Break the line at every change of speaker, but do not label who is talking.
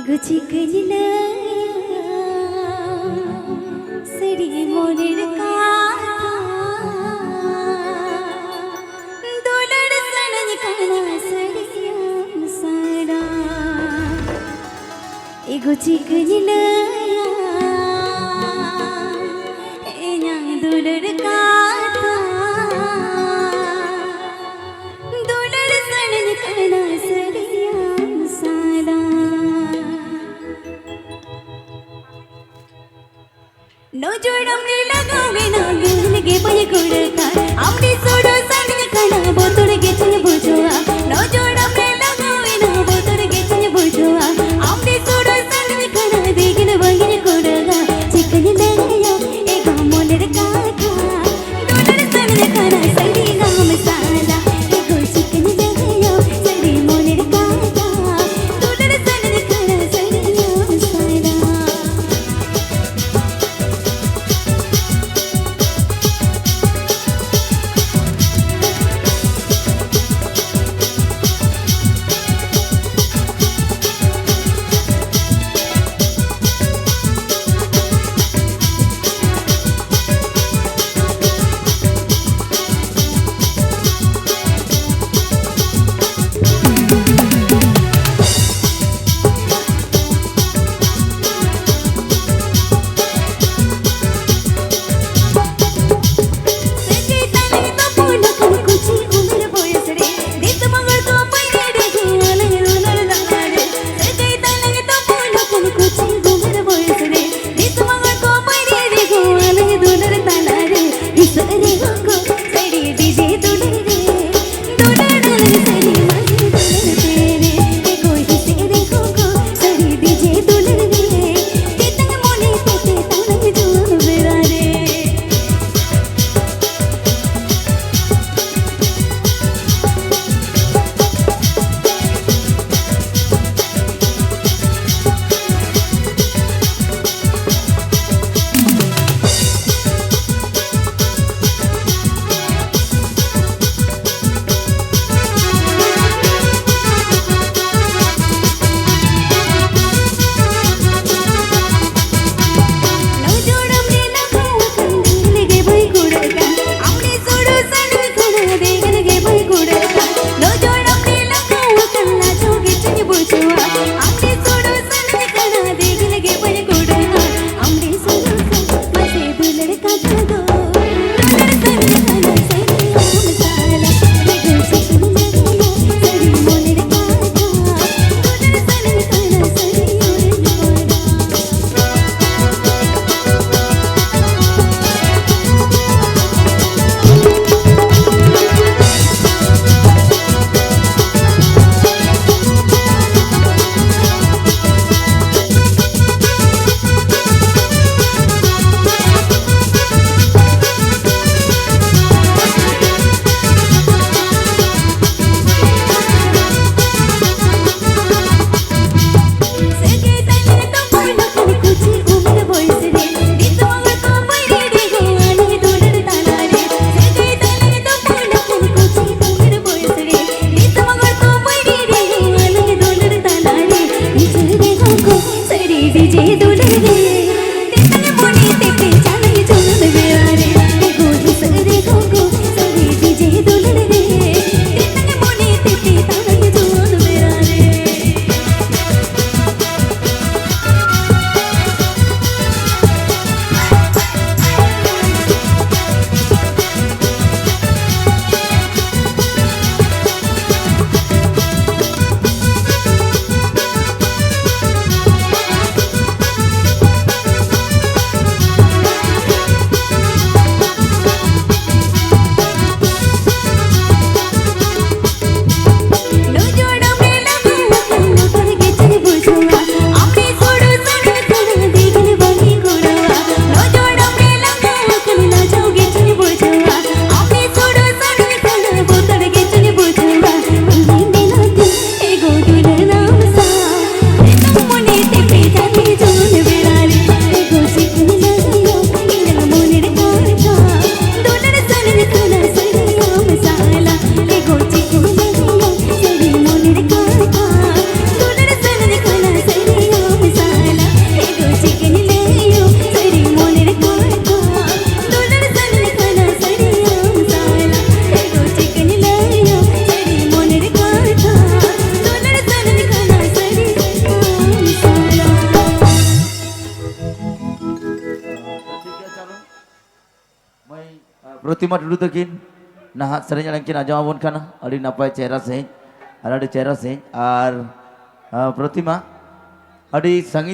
एगो चिकन सड़ी मोरेर काथा दोलर सनन काना सड़िया सारा एगो चिकन दोलर काथा दोलर सनन काना सड़िया सारा नोजोड़म ने लगावे ना लगे पय गुड़ता आमने सोडो सनन काना बोतुर के चल बुझुआ नोजोड़म ने लगावे ना बोतुर के चल बुझुआ आमने सोडो सनन काना देखन बहिन कोड़गा चिकन लगाया एगो मोलर काथा दोलर सनन काना सड़ी गाम मसाला एगो चिकन लगाया सड़ी मोलर काथा दोलर सनन काना सड़िया मसाला
प्रतिमा टुडू तकिन नहा सेरेंज आड़ांग किन आजम आबोन काना अड़ी नपाय चेहरा सहित और अड़ी चेहरा सहित और प्रतिमा अड़ी संगीन